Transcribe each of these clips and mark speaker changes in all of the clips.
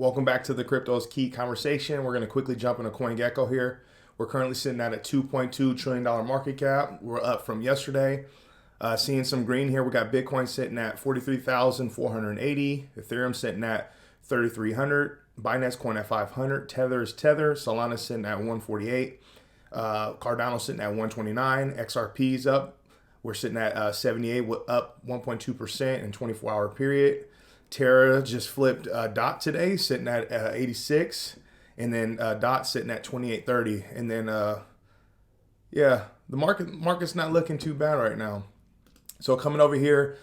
Speaker 1: Welcome back to the Crypto's Key conversation. We're going to quickly jump into CoinGecko here. We're currently sitting at a $2.2 trillion market cap. We're up from yesterday. Seeing some green here. We got Bitcoin sitting at 43,480. Ethereum sitting at 3,300. Binance Coin at 500. Tether is Tether. Solana sitting at 148. Cardano sitting at 129. XRP is up. We're sitting at 78, up 1.2% in 24-hour period. Terra just flipped DOT today, sitting at 86, and then DOT sitting at 28.30. And then, yeah, the market's not looking too bad right now. So coming over here,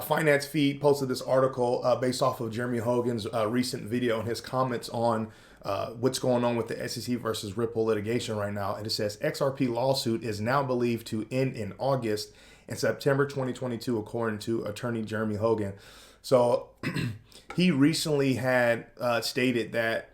Speaker 1: Finance Feed posted this article based off of Jeremy Hogan's recent video and his comments on what's going on with the SEC versus Ripple litigation right now. And it says XRP lawsuit is now believed to end in August and September 2022, according to attorney Jeremy Hogan. So he recently had stated that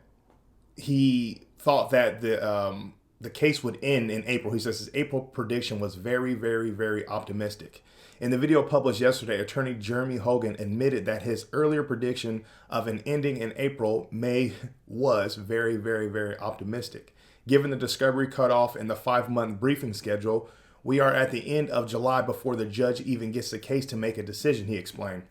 Speaker 1: he thought that the case would end in April. He says his April prediction was very, very, very optimistic. In the video published yesterday, attorney Jeremy Hogan admitted that his earlier prediction of an ending in April, May was very, very, very optimistic. Given the discovery cutoff and the 5-month briefing schedule, we are at the end of July before the judge even gets the case to make a decision, he explained.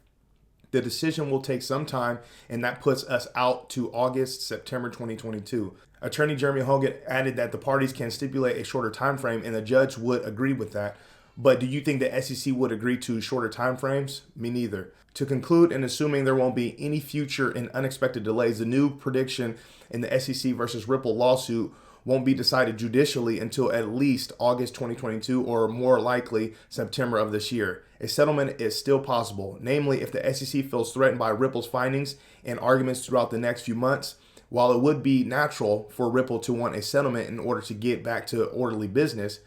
Speaker 1: The decision will take some time, and that puts us out to August, September 2022. Attorney Jeremy Hogan added that the parties can stipulate a shorter time frame, and the judge would agree with that. But do you think the SEC would agree to shorter time frames? Me neither. To conclude, and assuming there won't be any future and unexpected delays, the new prediction in the SEC versus Ripple lawsuit won't be decided judicially until at least August 2022 or more likely September of this year. A settlement is still possible, namely if the SEC feels threatened by Ripple's findings and arguments throughout the next few months. While it would be natural for Ripple to want a settlement in order to get back to orderly business,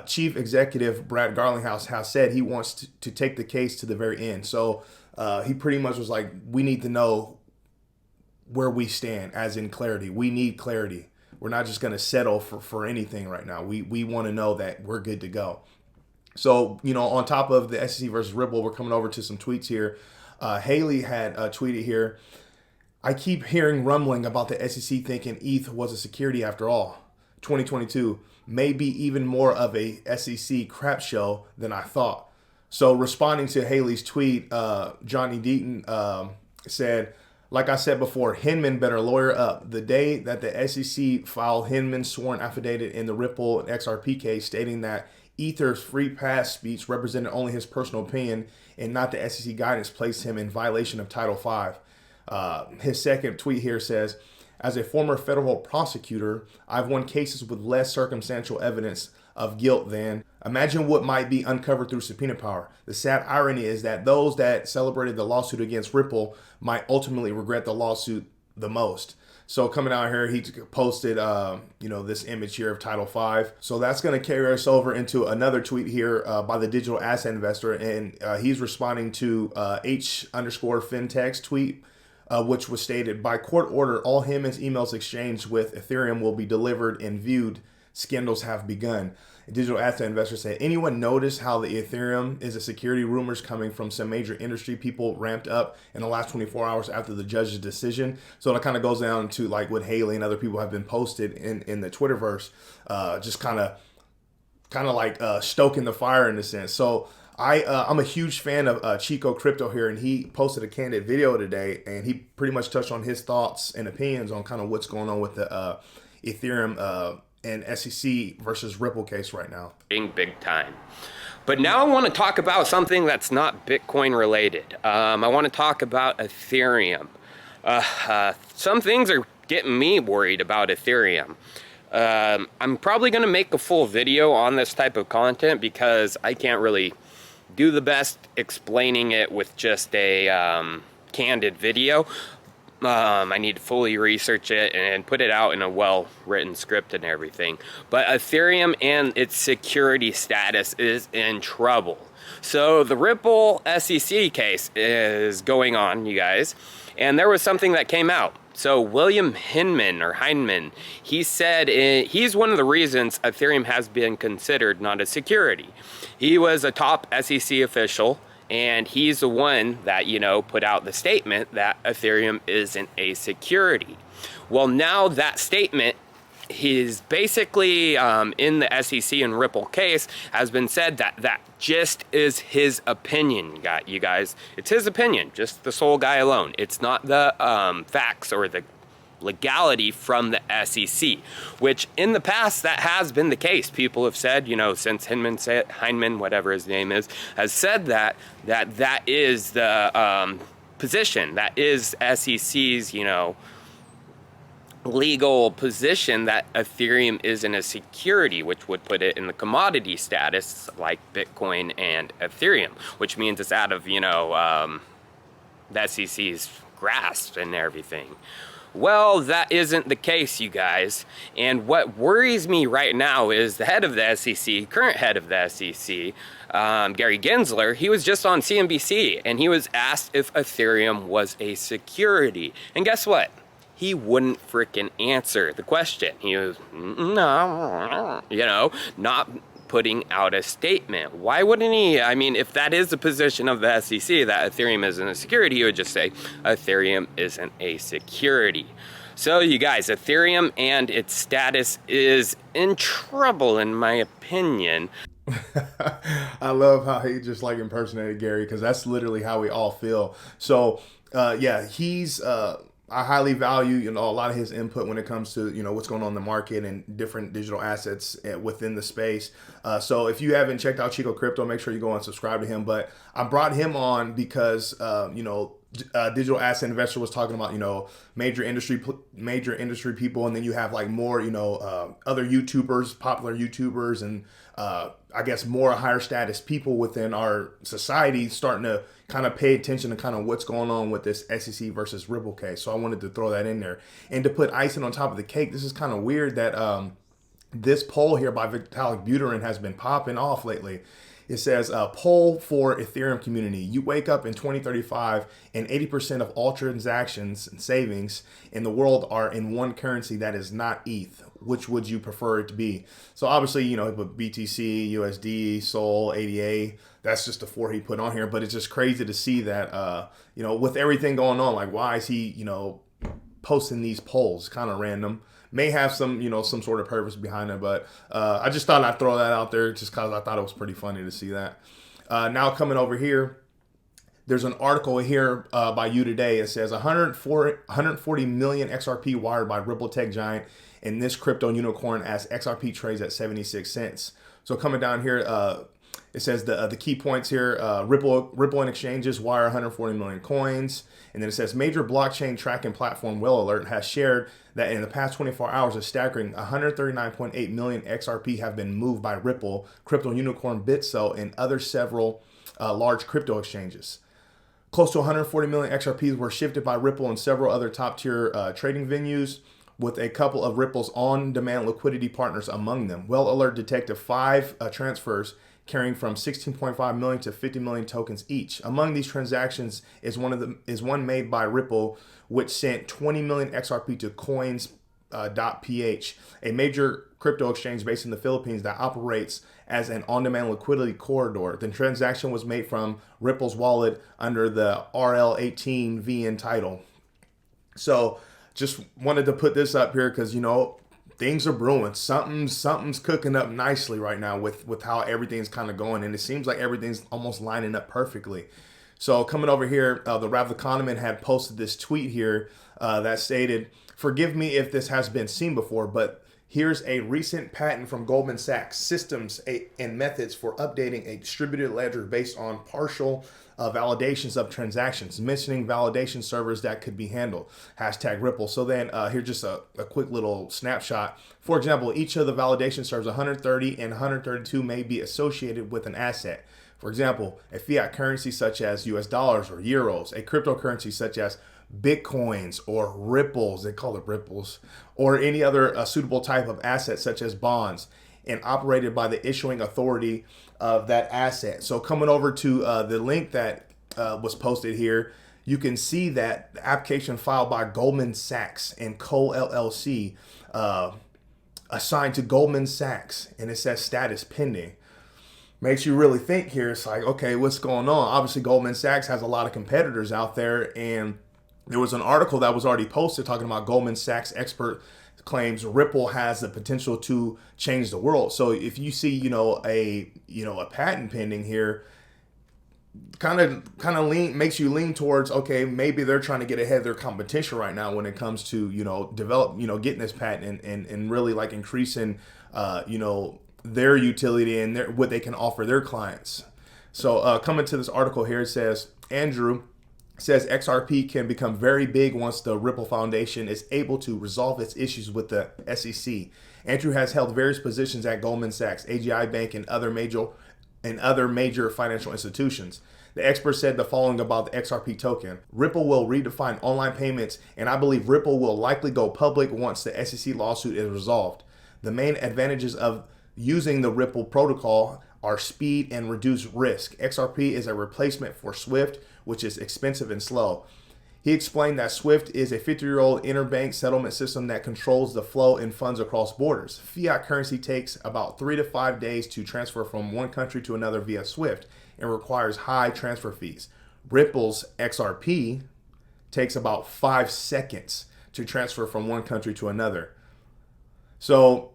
Speaker 1: Chief Executive Brad Garlinghouse has said he wants to take the case to the very end. So he pretty much was like, we need to know where we stand, as in clarity. We need clarity. We're not just going to settle for anything right now. We want to know that we're good to go. So, you know, on top of the SEC versus Ripple, we're coming over to some tweets here. Haley had tweeted here, I keep hearing rumbling about the SEC thinking ETH was a security after all. 2022 may be even more of a SEC crap show than I thought. So responding to Haley's tweet, Johnny Deaton said, like I said before, Hinman better lawyer up. The day that the SEC filed Hinman's sworn affidavit in the Ripple and XRP case stating that Ether's free pass speech represented only his personal opinion and not the SEC guidance placed him in violation of Title V. His second tweet here says, as a former federal prosecutor, I've won cases with less circumstantial evidence of guilt than. Imagine what might be uncovered through subpoena power. The sad irony is that those that celebrated the lawsuit against Ripple might ultimately regret the lawsuit the most. So coming out here, he posted, this image here of Title V. So that's going to carry us over into another tweet here by the digital asset investor. And he's responding to H_Fintech's tweet, which was stated, by court order, all Hinman's emails exchanged with Ethereum will be delivered and viewed. Scandals have begun. A digital asset investor said, anyone notice how the Ethereum is a security rumors coming from some major industry people ramped up in the last 24 hours after the judge's decision? So it kind of goes down to like what Haley and other people have been posted in the Twitterverse, just kind of like stoking the fire in a sense. So I'm a huge fan of Chico Crypto here, and he posted a candid video today, and he pretty much touched on his thoughts and opinions on kind of what's going on with the Ethereum and SEC versus Ripple case right now.
Speaker 2: Big time. But now I want to talk about something that's not Bitcoin related. I want to talk about Ethereum. Some things are getting me worried about Ethereum. I'm probably going to make a full video on this type of content because I can't really do the best explaining it with just a candid video. I need to fully research it and put it out in a well-written script and everything. But Ethereum and its security status is in trouble. So the Ripple SEC case is going on, you guys. And there was something that came out. So William Hinman, he said he's one of the reasons Ethereum has been considered not a security. He was a top SEC official And he's the one that, put out the statement that Ethereum isn't a security. Well, now that statement, he's basically in the SEC and Ripple case has been said that just is his opinion, you guys. It's his opinion, just the sole guy alone. It's not the facts or the legality from the SEC, which in the past that has been the case. People have said, since Heinemann, whatever his name is, has said that is the position, that is SEC's, legal position, that Ethereum isn't a security, which would put it in the commodity status like Bitcoin and Ethereum, which means it's out of, the SEC's grasp and everything. Well, that isn't the case, you guys. And what worries me right now is the head of the SEC, current head of the SEC, Gary Gensler, he was just on CNBC and he was asked if Ethereum was a security. And guess what? He wouldn't frickin' answer the question. He was, no, not putting out a statement. Why wouldn't he? I mean, if that is the position of the SEC, that Ethereum isn't a security, he would just say Ethereum isn't a security. So you guys, Ethereum and its status is in trouble, in my opinion.
Speaker 1: I love how he just like impersonated Gary, because that's literally how we all feel. So he's I highly value, a lot of his input when it comes to, what's going on in the market and different digital assets within the space. So if you haven't checked out Chico Crypto, make sure you go and subscribe to him. But I brought him on because, Digital Asset Investor was talking about, major industry people. And then you have like more, other YouTubers, popular YouTubers, and I guess more higher status people within our society starting to kind of pay attention to kind of what's going on with this SEC versus Ripple case. So I wanted to throw that in there. And to put icing on top of the cake, this is kind of weird that this poll here by Vitalik Buterin has been popping off lately. It says, poll for Ethereum community. You wake up in 2035 and 80% of all transactions and savings in the world are in one currency that is not ETH. Which would you prefer it to be? So obviously, he put BTC, USD, Sol, ADA. That's just the four he put on here. But it's just crazy to see that, with everything going on, like why is he, posting these polls? Kind of random. May have some, some sort of purpose behind it, but I just thought I'd throw that out there just because I thought it was pretty funny to see that. Now coming over here, there's an article here by You Today. It says 140 million XRP wired by Ripple tech giant in this crypto unicorn as XRP trades at 76 cents. So coming down here, it says the key points here, Ripple and exchanges wire 140 million coins. And then it says major blockchain tracking platform Well Alert has shared that in the past 24 hours, a staggering 139.8 million XRP have been moved by Ripple, crypto unicorn Bitso, and other several large crypto exchanges. Close to 140 million XRPs were shifted by Ripple and several other top-tier trading venues, with a couple of Ripple's on-demand liquidity partners among them. Well Alert detected 5 transfers carrying from 16.5 million to 50 million tokens each. Among these transactions is one made by Ripple, which sent 20 million XRP to Coins.ph, a major crypto exchange based in the Philippines that operates as an on-demand liquidity corridor. The transaction was made from Ripple's wallet under the RL18 VN title. So just wanted to put this up here because, things are brewing. Something's cooking up nicely right now with how everything's kind of going. And it seems like everything's almost lining up perfectly. So coming over here, the Rav Economan had posted this tweet here that stated, forgive me if this has been seen before, but here's a recent patent from Goldman Sachs, systems and methods for updating a distributed ledger based on partial validations of transactions, mentioning validation servers that could be handled, #Ripple. So then here's just a quick little snapshot. For example, each of the validation servers, 130 and 132, may be associated with an asset. For example, a fiat currency such as US dollars or euros, a cryptocurrency such as Bitcoins or Ripples, they call it Ripples, or any other suitable type of asset such as bonds, and operated by the issuing authority of that asset. So coming over to the link that was posted here, you can see that the application filed by Goldman Sachs and Co. LLC assigned to Goldman Sachs, and it says status pending. makes you really think here. It's like, okay, what's going on? Obviously, Goldman Sachs has a lot of competitors out there, and there was an article that was already posted talking about Goldman Sachs expert claims Ripple has the potential to change the world. So if you see, a patent pending here, kind of makes you lean towards, okay, maybe they're trying to get ahead of their competition right now when it comes to getting this patent and really like increasing their utility and what they can offer their clients. So coming to this article here, it says Andrew says XRP can become very big once the Ripple Foundation is able to resolve its issues with the SEC. Andrew has held various positions at Goldman Sachs, AGI Bank, and other major financial institutions. The expert said the following about the XRP token. Ripple will redefine online payments, and I believe Ripple will likely go public once the SEC lawsuit is resolved. The main advantages of using the Ripple protocol are speed and reduced risk. XRP is a replacement for SWIFT, which is expensive and slow. He explained that SWIFT is a 50-year-old interbank settlement system that controls the flow in funds across borders. Fiat currency takes about 3 to 5 days to transfer from one country to another via SWIFT and requires high transfer fees. Ripple's XRP takes about 5 seconds to transfer from one country to another. So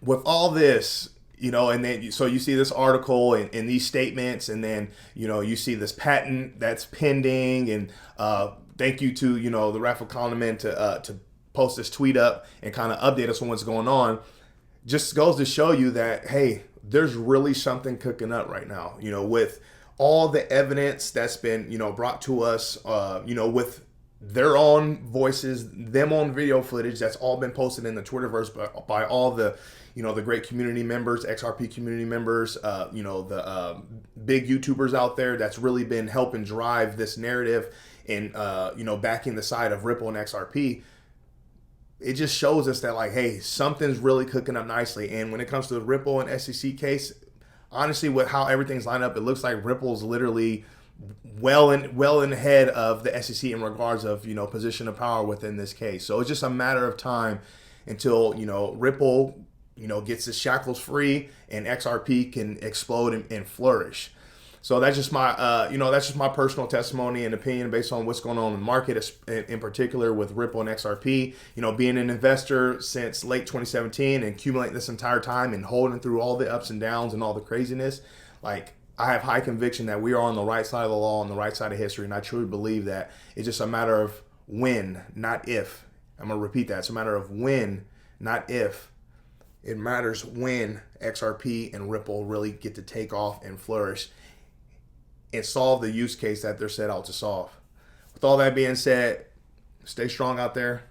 Speaker 1: with all this, and then so you see this article and these statements, and then you see this patent that's pending, and thank you to the Raffle Kahneman to post this tweet up and kind of update us on what's going on. Just goes to show you that, hey, there's really something cooking up right now. With all the evidence that's been brought to us, with their own voices, them on video footage that's all been posted in the Twitterverse by all the the great community members, XRP community members, the big YouTubers out there that's really been helping drive this narrative and backing the side of Ripple and XRP. It just shows us that, like, hey, something's really cooking up nicely. And when it comes to the Ripple and SEC case, honestly, with how everything's lined up, it looks like Ripple's literally well in ahead of the SEC in regards of position of power within this case. So it's just a matter of time until Ripple gets its shackles free and XRP can explode and flourish. So that's just my personal testimony and opinion based on what's going on in the market, in particular with Ripple and XRP. Being an investor since late 2017 and accumulating this entire time and holding through all the ups and downs and all the craziness, like, I have high conviction that we are on the right side of the law, on the right side of history, and I truly believe that it's just a matter of when, not if. I'm going to repeat that. It's a matter of when, not if. It matters when XRP and Ripple really get to take off and flourish and solve the use case that they're set out to solve. With all that being said, stay strong out there.